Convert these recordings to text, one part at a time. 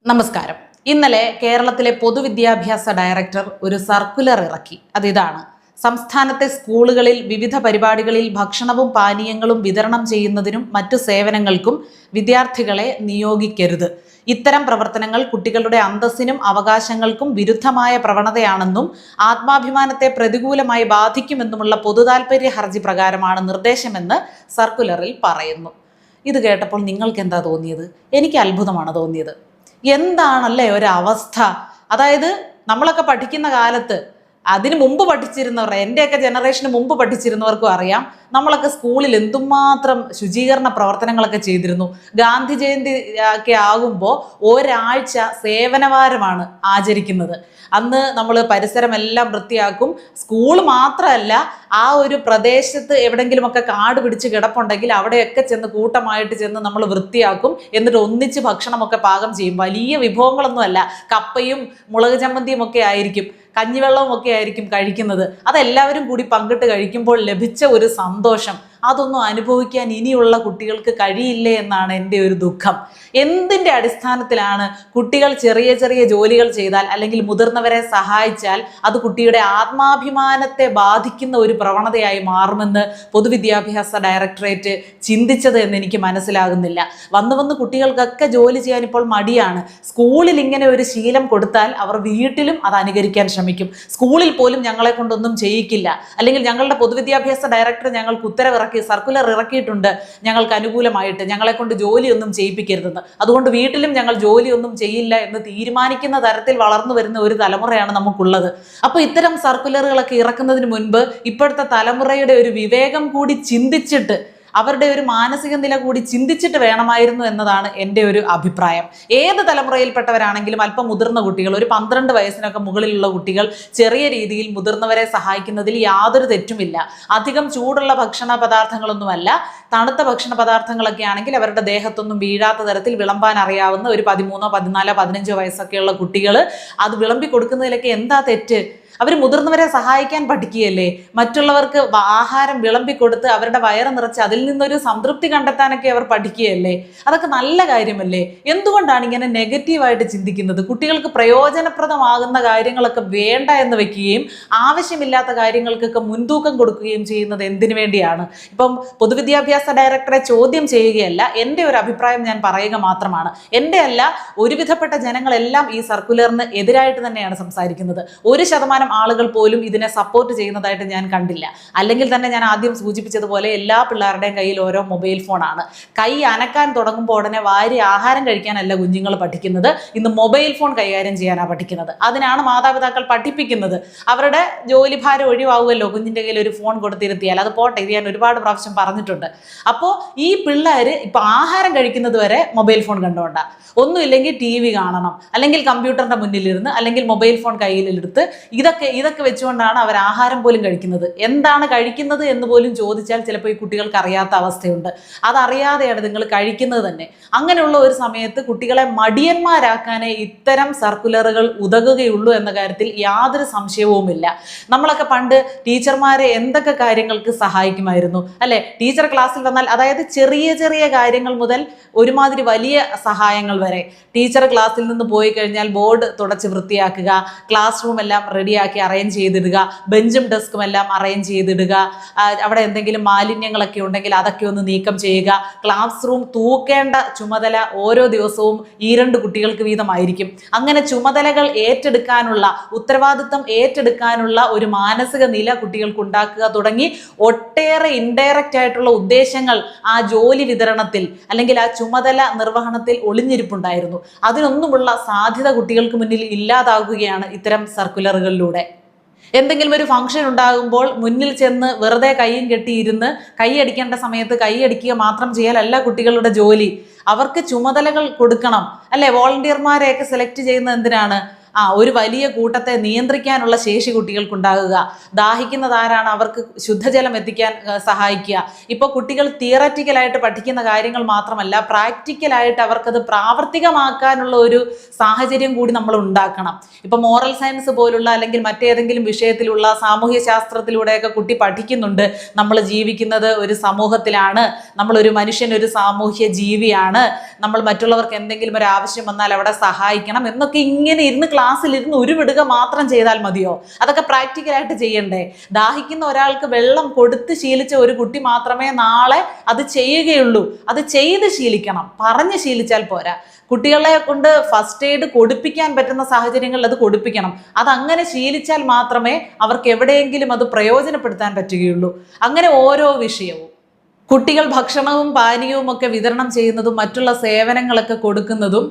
നമസ്കാരം. ഇന്നലെ കേരളത്തിലെ പൊതുവിദ്യാഭ്യാസ ഡയറക്ടർ ഒരു സർക്കുലർ ഇറക്കി. അതിതാണ്: സംസ്ഥാനത്തെ സ്കൂളുകളിൽ വിവിധ പരിപാടികളിൽ ഭക്ഷണവും പാനീയങ്ങളും വിതരണം ചെയ്യുന്നതിനും മറ്റു സേവനങ്ങൾക്കും വിദ്യാർത്ഥികളെ നിയോഗിക്കരുത്. ഇത്തരം പ്രവർത്തനങ്ങൾ കുട്ടികളുടെ അന്തസ്സിനും അവകാശങ്ങൾക്കും വിരുദ്ധമായ പ്രവണതയാണെന്നും ആത്മാഭിമാനത്തെ പ്രതികൂലമായി ബാധിക്കുമെന്നുമുള്ള പൊതുതാൽപര്യ ഹർജി പ്രകാരമാണ് നിർദ്ദേശമെന്ന് സർക്കുലറിൽ പറയുന്നു. ഇത് കേട്ടപ്പോൾ നിങ്ങൾക്ക് എന്താ തോന്നിയത്? എനിക്ക് അത്ഭുതമാണ് തോന്നിയത്. എന്താണല്ലേ ഒരവസ്ഥ! അതായത് നമ്മളൊക്കെ പഠിക്കുന്ന കാലത്ത്, അതിന് മുമ്പ് പഠിച്ചിരുന്നവർ, എൻ്റെയൊക്കെ ജനറേഷന് മുമ്പ് പഠിച്ചിരുന്നവർക്കും അറിയാം, നമ്മളൊക്കെ സ്കൂളിൽ എന്തുമാത്രം ശുചീകരണ പ്രവർത്തനങ്ങളൊക്കെ ചെയ്തിരുന്നു. ഗാന്ധി ജയന്തി ഒക്കെ ആകുമ്പോൾ ഒരാഴ്ച സേവനവാരമാണ് ആചരിക്കുന്നത്. അന്ന് നമ്മൾ പരിസരമെല്ലാം വൃത്തിയാക്കും. സ്കൂൾ മാത്രമല്ല, ആ ഒരു പ്രദേശത്ത് എവിടെങ്കിലുമൊക്കെ കാട് പിടിച്ച് കിടപ്പുണ്ടെങ്കിൽ അവിടെയൊക്കെ ചെന്ന് കൂട്ടമായിട്ട് ചെന്ന് നമ്മൾ വൃത്തിയാക്കും. എന്നിട്ട് ഒന്നിച്ച് ഭക്ഷണമൊക്കെ പാകം ചെയ്യും. വലിയ വിഭവങ്ങളൊന്നുമല്ല, കപ്പയും മുളക് ചമ്മന്തിയും ഒക്കെ ആയിരിക്കും, കഞ്ഞിവെള്ളവും ഒക്കെ ആയിരിക്കും കഴിക്കുന്നത്. അതെല്ലാവരും കൂടി പങ്കിട്ട് കഴിക്കുമ്പോൾ ലഭിച്ച ഒരു സന്തോഷം, അതൊന്നും അനുഭവിക്കാൻ ഇനിയുള്ള കുട്ടികൾക്ക് കഴിയില്ലേ എന്നാണ് എൻ്റെ ഒരു ദുഃഖം. എന്തിൻ്റെ അടിസ്ഥാനത്തിലാണ് കുട്ടികൾ ചെറിയ ചെറിയ ജോലികൾ ചെയ്താൽ അല്ലെങ്കിൽ മുതിർന്നവരെ സഹായിച്ചാൽ അത് കുട്ടിയുടെ ആത്മാഭിമാനത്തെ ബാധിക്കുന്ന ഒരു പ്രവണതയായി മാറുമെന്ന് പൊതുവിദ്യാഭ്യാസ ഡയറക്ടറേറ്റ് ചിന്തിച്ചത് എന്ന് എനിക്ക് മനസ്സിലാകുന്നില്ല. വന്ന് കുട്ടികൾക്കൊക്കെ ജോലി ചെയ്യാൻ ഇപ്പോൾ മടിയാണ്. സ്കൂളിൽ ഇങ്ങനെ ഒരു ശീലം കൊടുത്താൽ അവർ വീട്ടിലും അത് അനുകരിക്കാൻ ശ്രമിക്കും. സ്കൂളിൽ പോലും ഞങ്ങളെ കൊണ്ടൊന്നും ചെയ്യിക്കില്ല, അല്ലെങ്കിൽ ഞങ്ങളുടെ പൊതുവിദ്യാഭ്യാസ ഡയറക്ടർ ഞങ്ങൾക്ക് ഉത്തരവിറക്കി, സർക്കുലർ ഇറക്കിയിട്ടുണ്ട് ഞങ്ങൾക്ക് അനുകൂലമായിട്ട്, ഞങ്ങളെ കൊണ്ട് ജോലിയൊന്നും ചെയ്യിപ്പിക്കരുതെന്ന്. അതുകൊണ്ട് വീട്ടിലും ഞങ്ങൾ ജോലിയൊന്നും ചെയ്യില്ല എന്ന് തീരുമാനിക്കുന്ന തരത്തിൽ വളർന്നു വരുന്ന ഒരു തലമുറയാണ് നമുക്കുള്ളത്. അപ്പോൾ ഇത്തരം സർക്കുലറുകളൊക്കെ ഇറക്കുന്നതിന് മുൻപ് ഇപ്പോഴത്തെ തലമുറയുടെ ഒരു വിവേകം കൂടി ചിന്തിച്ചിട്ട്, അവരുടെ ഒരു മാനസിക നില കൂടി ചിന്തിച്ചിട്ട് വേണമായിരുന്നു എന്നതാണ് എൻ്റെ ഒരു അഭിപ്രായം. ഏത് തലമുറയിൽപ്പെട്ടവരാണെങ്കിലും അല്പം മുതിർന്ന കുട്ടികൾ, ഒരു 12 വയസ്സിനൊക്കെ മുകളിലുള്ള കുട്ടികൾ ചെറിയ രീതിയിൽ മുതിർന്നവരെ സഹായിക്കുന്നതിൽ യാതൊരു തെറ്റുമില്ല. അധികം ചൂടുള്ള ഭക്ഷണ പദാർത്ഥങ്ങളൊന്നുമല്ല, തണുത്ത ഭക്ഷണ പദാർത്ഥങ്ങളൊക്കെ ആണെങ്കിൽ അവരുടെ ദേഹത്തൊന്നും വീഴാത്ത തരത്തിൽ വിളമ്പാൻ അറിയാവുന്ന ഒരു 13, 14, 15 വയസ്സൊക്കെയുള്ള കുട്ടികൾ അത് വിളമ്പി കൊടുക്കുന്നതിലൊക്കെ എന്താ തെറ്റ്? അവർ മുതിർന്നവരെ സഹായിക്കാൻ പഠിക്കുകയല്ലേ? മറ്റുള്ളവർക്ക് ആഹാരം വിളമ്പിക്കൊടുത്ത് അവരുടെ വയറ് നിറച്ച് അതിൽ നിന്നൊരു സംതൃപ്തി കണ്ടെത്താനൊക്കെ അവർ പഠിക്കുകയല്ലേ? അതൊക്കെ നല്ല കാര്യമല്ലേ? എന്തുകൊണ്ടാണ് ഇങ്ങനെ നെഗറ്റീവായിട്ട് ചിന്തിക്കുന്നത്? കുട്ടികൾക്ക് പ്രയോജനപ്രദമാകുന്ന കാര്യങ്ങളൊക്കെ വേണ്ട എന്ന് വെക്കുകയും ആവശ്യമില്ലാത്ത കാര്യങ്ങൾക്കൊക്കെ മുൻതൂക്കം കൊടുക്കുകയും ചെയ്യുന്നത് എന്തിനു വേണ്ടിയാണ്? ഇപ്പം പൊതുവിദ്യാഭ്യാസ ഡയറക്ടറെ ചോദ്യം ചെയ്യുകയല്ല, എൻ്റെ ഒരു അഭിപ്രായം ഞാൻ പറയുക മാത്രമാണ്. എൻ്റെ അല്ല, ഒരുവിധപ്പെട്ട ജനങ്ങളെല്ലാം ഈ സർക്കുലറിന് എതിരായിട്ട് തന്നെയാണ് സംസാരിക്കുന്നത്. 1% ആളുകൾ പോലും ഇതിനെ സപ്പോർട്ട് ചെയ്യുന്നതായിട്ട് ഞാൻ കണ്ടില്ല. അല്ലെങ്കിൽ തന്നെ ഞാൻ ആദ്യം സൂചിപ്പിച്ചതുപോലെ എല്ലാ പിള്ളേരുടെയും കയ്യിൽ ഓരോ മൊബൈൽ ഫോണാണ്. കൈ അനക്കാൻ തുടങ്ങുമ്പോൾ ഉടനെ വാരി ആഹാരം കഴിക്കാനല്ല കുഞ്ഞുങ്ങൾ പഠിക്കുന്നത്, ഇന്ന് മൊബൈൽ ഫോൺ കൈകാര്യം ചെയ്യാനാണ് പഠിക്കുന്നത്. അതിനാണ് മാതാപിതാക്കൾ പഠിപ്പിക്കുന്നത്. അവരുടെ ജോലിഭാരം ഒഴിവാകുമല്ലോ കുഞ്ഞിൻ്റെ കയ്യിൽ ഒരു ഫോൺ കൊടുത്തിരുത്തിയാൽ. അത് പോട്ടെ, ഇത് ഞാൻ ഒരുപാട് പ്രാവശ്യം പറഞ്ഞിട്ടുണ്ട്. അപ്പോൾ ഈ പിള്ളേർ ഇപ്പം ആഹാരം കഴിക്കുന്നത് വരെ മൊബൈൽ ഫോൺ കണ്ടുകൊണ്ടാണ്. ഒന്നുമില്ലെങ്കിൽ TV കാണണം, അല്ലെങ്കിൽ കമ്പ്യൂട്ടറിൻ്റെ മുന്നിലിരുന്ന്, അല്ലെങ്കിൽ മൊബൈൽ ഫോൺ കയ്യിലെടുത്ത് ഇതൊക്കെ വെച്ചുകൊണ്ടാണ് അവർ ആഹാരം പോലും കഴിക്കുന്നത്. എന്താണ് കഴിക്കുന്നത് എന്ന് പോലും ചോദിച്ചാൽ ചിലപ്പോൾ ഈ കുട്ടികൾക്ക് അറിയാത്ത അവസ്ഥയുണ്ട്. അതറിയാതെയാണ് നിങ്ങൾ കഴിക്കുന്നത് തന്നെ. അങ്ങനെയുള്ള ഒരു സമയത്ത് കുട്ടികളെ മടിയന്മാരാക്കാനേ ഇത്തരം സർക്കുലറുകൾ ഉതകുകയുള്ളൂ എന്ന കാര്യത്തിൽ യാതൊരു സംശയവുമില്ല. നമ്മളൊക്കെ പണ്ട് ടീച്ചർമാരെ എന്തൊക്കെ കാര്യങ്ങൾക്ക് സഹായിക്കുമായിരുന്നു അല്ലെ? ടീച്ചർ ക്ലാസ്സിൽ വന്നാൽ, അതായത് ചെറിയ ചെറിയ കാര്യങ്ങൾ മുതൽ ഒരുമാതിരി വലിയ സഹായങ്ങൾ വരെ. ടീച്ചർ ക്ലാസ്സിൽ നിന്ന് പോയി കഴിഞ്ഞാൽ ബോർഡ് തുടച്ച് വൃത്തിയാക്കുക, ക്ലാസ് റൂം എല്ലാം റെഡിയാക്കി അറേഞ്ച് ചെയ്തിടുക, ബെഞ്ചും ഡെസ്കും എല്ലാം അറേഞ്ച് ചെയ്തിടുക, അവിടെ എന്തെങ്കിലും മാലിന്യങ്ങളൊക്കെ ഉണ്ടെങ്കിൽ അതൊക്കെ ഒന്ന് നീക്കം ചെയ്യുക. ക്ലാസ് റൂം തൂക്കേണ്ട ചുമതല ഓരോ ദിവസവും 2 കുട്ടികൾക്ക് വീതമായിരിക്കും. അങ്ങനെ ചുമതലകൾ ഏറ്റെടുക്കാനുള്ള, ഉത്തരവാദിത്വം ഏറ്റെടുക്കാനുള്ള ഒരു മാനസിക നില കുട്ടികൾക്ക് ഉണ്ടാക്കുക തുടങ്ങി ഒട്ടേറെ ഇൻഡയറക്റ്റ് ആയിട്ടുള്ള ഉദ്ദേശങ്ങൾ ആ ജോലി വിതരണത്തിൽ അല്ലെങ്കിൽ ആ ചുമതല നിർവഹണത്തിൽ ഒളിഞ്ഞിരിപ്പുണ്ടായിരുന്നു. അതിനൊന്നുമുള്ള സാധ്യത കുട്ടികൾക്ക് മുന്നിൽ ഇല്ലാതാകുകയാണ് ഇത്തരം സർക്കുലറുകളിലൂടെ. എന്തെങ്കിലും ഒരു ഫംഗ്ഷൻ ഉണ്ടാകുമ്പോൾ മുന്നിൽ ചെന്ന് വെറുതെ കൈയും കെട്ടിയിരുന്ന് കൈയടിക്കേണ്ട സമയത്ത് കൈയടിക്കുക മാത്രം ചെയ്യാനല്ല കുട്ടികളുടെ ജോലി. അവർക്ക് ചുമതലകൾ കൊടുക്കണം അല്ലെ? വോളണ്ടിയർമാരെയൊക്കെ സെലക്ട് ചെയ്യുന്നത് എന്തിനാണ്? ഒരു വലിയ കൂട്ടത്തെ നിയന്ത്രിക്കാനുള്ള ശേഷി കുട്ടികൾക്കുണ്ടാകുക, ദാഹിക്കുന്നത് ആരാണ് അവർക്ക് ശുദ്ധജലം എത്തിക്കാൻ സഹായിക്കുക. ഇപ്പോൾ കുട്ടികൾ തിയററ്റിക്കലായിട്ട് പഠിക്കുന്ന കാര്യങ്ങൾ മാത്രമല്ല, പ്രാക്ടിക്കലായിട്ട് അവർക്കത് പ്രാവർത്തികമാക്കാനുള്ള ഒരു സാഹചര്യം കൂടി നമ്മൾ ഉണ്ടാക്കണം. ഇപ്പൊ മോറൽ സയൻസ് പോലുള്ള അല്ലെങ്കിൽ മറ്റേതെങ്കിലും വിഷയത്തിലുള്ള സാമൂഹ്യ ശാസ്ത്രത്തിലൂടെയൊക്കെ കുട്ടി പഠിക്കുന്നുണ്ട്, നമ്മൾ ജീവിക്കുന്നത് ഒരു സമൂഹത്തിലാണ്, നമ്മളൊരു മനുഷ്യൻ ഒരു സാമൂഹ്യ ജീവിയാണ്, നമ്മൾ മറ്റുള്ളവർക്ക് എന്തെങ്കിലും ഒരു ആവശ്യം വന്നാൽ അവിടെ സഹായിക്കണം എന്നൊക്കെ ഇങ്ങനെ ഇരുന്ന് ക്ലാസ്സിലിരുന്ന് ഉരുവിടുക മാത്രം ചെയ്താൽ മതിയോ? അതൊക്കെ പ്രാക്ടിക്കലായിട്ട് ചെയ്യണ്ടേ? ദാഹിക്കുന്ന ഒരാൾക്ക് വെള്ളം കൊടുത്ത് ശീലിച്ച ഒരു കുട്ടി മാത്രമേ നാളെ അത് ചെയ്യുകയുള്ളൂ. അത് ചെയ്ത് ശീലിക്കണം, പറഞ്ഞ് ശീലിച്ചാൽ പോരാ. കുട്ടികളെ കൊണ്ട് ഫസ്റ്റ് എയ്ഡ് കൊടുപ്പിക്കാൻ പറ്റുന്ന സാഹചര്യങ്ങളിൽ അത് കൊടുപ്പിക്കണം. അതങ്ങനെ ശീലിച്ചാൽ മാത്രമേ അവർക്ക് എവിടെയെങ്കിലും അത് പ്രയോജനപ്പെടുത്താൻ പറ്റുകയുള്ളൂ. അങ്ങനെ ഓരോ വിഷയവും കുട്ടികൾ ഭക്ഷണവും പാനീയവും ഒക്കെ വിതരണം ചെയ്യുന്നതും മറ്റുള്ള സേവനങ്ങളൊക്കെ കൊടുക്കുന്നതും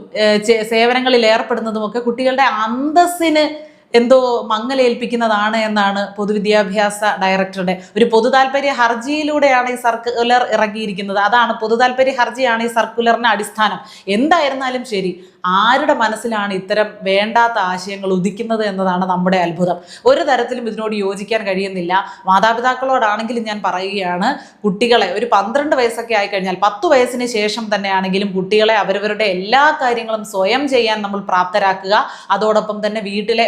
സേവനങ്ങളിൽ ഏർപ്പെടുന്നതും ഒക്കെ കുട്ടികളുടെ അന്തസ്സിന് എന്തോ മങ്ങലേൽപ്പിക്കുന്നതാണ് എന്നാണ് പൊതുവിദ്യാഭ്യാസ ഡയറക്ടറുടെ ഒരു പൊതുതാൽപര്യ ഹർജിയിലൂടെയാണ് ഈ സർക്കുലർ ഇറങ്ങിയിരിക്കുന്നത്. അതാണ് പൊതുതാൽപര്യ ഹർജിയാണ് ഈ സർക്കുലറിന്റെ അടിസ്ഥാനം. എന്തായിരുന്നാലും ശരി, ആരുടെ മനസ്സിലാണ് ഇത്തരം വേണ്ടാത്ത ആശയങ്ങൾ ഉദിക്കുന്നത് എന്നതാണ് നമ്മുടെ അത്ഭുതം. ഒരു തരത്തിലും ഇതിനോട് യോജിക്കാൻ കഴിയുന്നില്ല. മാതാപിതാക്കളോടാണെങ്കിലും ഞാൻ പറയുകയാണ്, കുട്ടികളെ ഒരു 12 വയസ്സൊക്കെ ആയിക്കഴിഞ്ഞാൽ 10 വയസ്സിന് ശേഷം തന്നെയാണെങ്കിലും കുട്ടികളെ അവരവരുടെ എല്ലാ കാര്യങ്ങളും സ്വയം ചെയ്യാൻ നമ്മൾ പ്രാപ്തരാക്കുക. അതോടൊപ്പം തന്നെ വീട്ടിലെ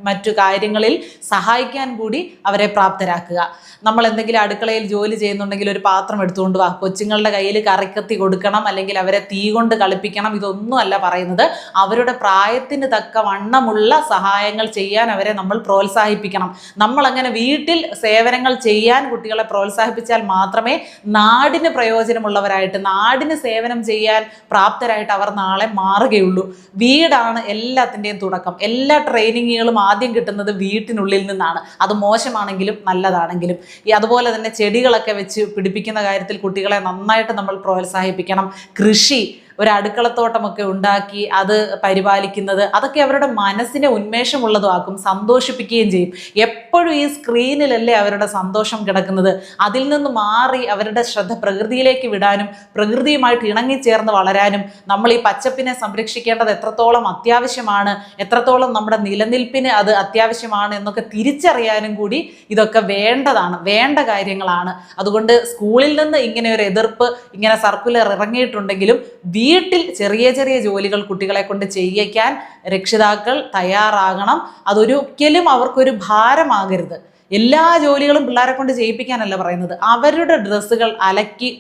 മറ്റു കാര്യങ്ങളിൽ സഹായിക്കാൻ കൂടി അവരെ പ്രാപ്തരാക്കുക. നമ്മൾ എന്തെങ്കിലും അടുക്കളയിൽ ജോലി ചെയ്യുന്നുണ്ടെങ്കിൽ ഒരു പാത്രം എടുത്തുകൊണ്ട് വാ, കൊച്ചുങ്ങളുടെ കയ്യിൽ കറിക്കത്തി കൊടുക്കണം, അല്ലെങ്കിൽ അവരെ തീ കൊണ്ട് കളിപ്പിക്കണം, ഇതൊന്നും അല്ല പറയുന്നത്. അവരുടെ പ്രായത്തിന് തക്ക വണ്ണമുള്ള സഹായങ്ങൾ ചെയ്യാൻ അവരെ നമ്മൾ പ്രോത്സാഹിപ്പിക്കണം. നമ്മൾ അങ്ങനെ വീട്ടിൽ സേവനങ്ങൾ ചെയ്യാൻ കുട്ടികളെ പ്രോത്സാഹിപ്പിച്ചാൽ മാത്രമേ നാടിന് പ്രയോജനമുള്ളവരായിട്ട്, നാടിന് സേവനം ചെയ്യാൻ പ്രാപ്തരായിട്ട് അവർ നാളെ മാറുകയുള്ളൂ. വീടാണ് എല്ലാത്തിൻ്റെയും തുടക്കം. എല്ലാ ട്രെയിനിങ്ങുകളും ആദ്യം കിട്ടുന്നത് വീട്ടിനുള്ളിൽ നിന്നാണ്. അത് മോശമാണെങ്കിലും നല്ലതാണെങ്കിലും. അതുപോലെ തന്നെ ചെടികളൊക്കെ വെച്ച് പിടിപ്പിക്കുന്ന കാര്യത്തിൽ കുട്ടികളെ നന്നായിട്ട് നമ്മൾ പ്രോത്സാഹിപ്പിക്കണം. കൃഷി, ഒരു അടുക്കളത്തോട്ടമൊക്കെ ഉണ്ടാക്കി അത് പരിപാലിക്കുന്നത്, അതൊക്കെ അവരുടെ മനസ്സിനെ ഉന്മേഷമുള്ളതുമാക്കും, സന്തോഷിപ്പിക്കുകയും ചെയ്യും. എപ്പോഴും ഈ സ്ക്രീനിലല്ലേ അവരുടെ സന്തോഷം കിടക്കുന്നത്. അതിൽ നിന്ന് മാറി അവരുടെ ശ്രദ്ധ പ്രകൃതിയിലേക്ക് വിടാനും പ്രകൃതിയുമായിട്ട് ഇണങ്ങിച്ചേർന്ന് വളരാനും നമ്മൾ ഈ പച്ചപ്പിനെ സംരക്ഷിക്കേണ്ടത് എത്രത്തോളം അത്യാവശ്യമാണ്, എത്രത്തോളം നമ്മുടെ നിലനിൽപ്പിന് അത് അത്യാവശ്യമാണ് എന്നൊക്കെ തിരിച്ചറിയാനും കൂടി ഇതൊക്കെ വേണ്ടതാണ്, വേണ്ട കാര്യങ്ങളാണ്. അതുകൊണ്ട് സ്കൂളിൽ നിന്ന് ഇങ്ങനെ ഒരു എതിർപ്പ്, ഇങ്ങനെ സർക്കുലർ ഇറങ്ങിയിട്ടുണ്ടെങ്കിലും വീട്ടിൽ ചെറിയ ചെറിയ ജോലികൾ കുട്ടികളെ കൊണ്ട് ചെയ്യിക്കാൻ രക്ഷിതാക്കൾ തയ്യാറാകണം. അതൊരിക്കലും അവർക്കൊരു ഭാരമാകരുത്. എല്ലാ ജോലികളും പിള്ളേരെ കൊണ്ട് ചെയ്യിപ്പിക്കാനല്ല പറയുന്നത്. അവരുടെ ഡ്രസ്സുകൾ അലക്കി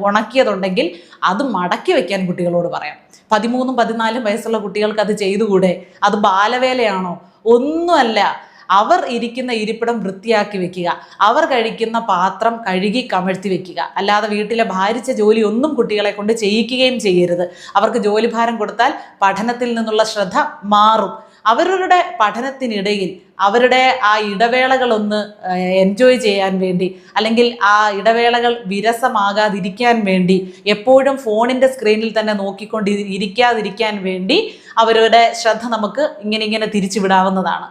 ഉണക്കിയതുണ്ടെങ്കിൽ അത് മടക്കി വെക്കാൻ കുട്ടികളോട് പറയാം. 13, 14 വയസ്സുള്ള കുട്ടികൾക്ക് അത് ചെയ്തുകൂടെ? അത് ബാലവേലയാണോ? ഒന്നുമല്ല. അവർ ഇരിക്കുന്ന ഇരിപ്പിടം വൃത്തിയാക്കി വെക്കുക, അവർ കഴിക്കുന്ന പാത്രം കഴുകി കമഴ്ത്തി വെക്കുക. അല്ലാതെ വീട്ടിലെ ഭാരിച്ച ജോലി ഒന്നും കുട്ടികളെ കൊണ്ട് ചെയ്യിക്കുകയും ചെയ്യരുത്. അവർക്ക് ജോലിഭാരം കൊടുത്താൽ പഠനത്തിൽ നിന്നുള്ള ശ്രദ്ധ മാറും. അവരുടെ പഠനത്തിനിടയിൽ അവരുടെ ആ ഇടവേളകളൊന്ന് എൻജോയ് ചെയ്യാൻ വേണ്ടി, അല്ലെങ്കിൽ ആ ഇടവേളകൾ വിരസമാകാതിരിക്കാൻ വേണ്ടി, എപ്പോഴും ഫോണിൻ്റെ സ്ക്രീനിൽ തന്നെ നോക്കിക്കൊണ്ട് ഇരിക്കാതിരിക്കാൻ വേണ്ടി അവരുടെ ശ്രദ്ധ നമുക്ക് ഇങ്ങനെ തിരിച്ചുവിടാവുന്നതാണ്.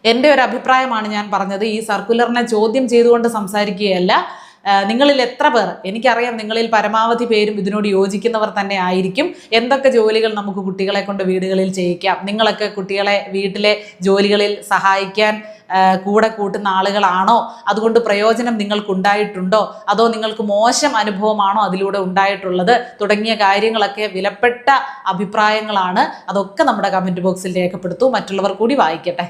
എൻ്റെ ഒരു അഭിപ്രായമാണ് ഞാൻ പറഞ്ഞത്. ഈ സർക്കുലറിനെ ചോദ്യം ചെയ്തുകൊണ്ട് സംസാരിക്കുകയല്ല. നിങ്ങളിൽ എത്ര പേർ, എനിക്കറിയാം നിങ്ങളിൽ പരമാവധി പേരും ഇതിനോട് യോജിക്കുന്നവർ തന്നെ ആയിരിക്കും. എന്തൊക്കെ ജോലികൾ നമുക്ക് കുട്ടികളെ കൊണ്ട് വീടുകളിൽ ചെയ്യിക്കാം? നിങ്ങളൊക്കെ കുട്ടികളെ വീട്ടിലെ ജോലികളിൽ സഹായിക്കാൻ കൂടെ കൂട്ടുന്ന ആളുകളാണോ? അതുകൊണ്ട് പ്രയോജനം നിങ്ങൾക്കുണ്ടായിട്ടുണ്ടോ? അതോ നിങ്ങൾക്ക് മോശം അനുഭവമാണോ അതിലൂടെ ഉണ്ടായിട്ടുള്ളത്? തുടങ്ങിയ കാര്യങ്ങളൊക്കെ വിലപ്പെട്ട അഭിപ്രായങ്ങളാണ്. അതൊക്കെ നമ്മുടെ കമൻറ്റ് ബോക്സിൽ രേഖപ്പെടുത്തൂ. മറ്റുള്ളവർ കൂടി വായിക്കട്ടെ.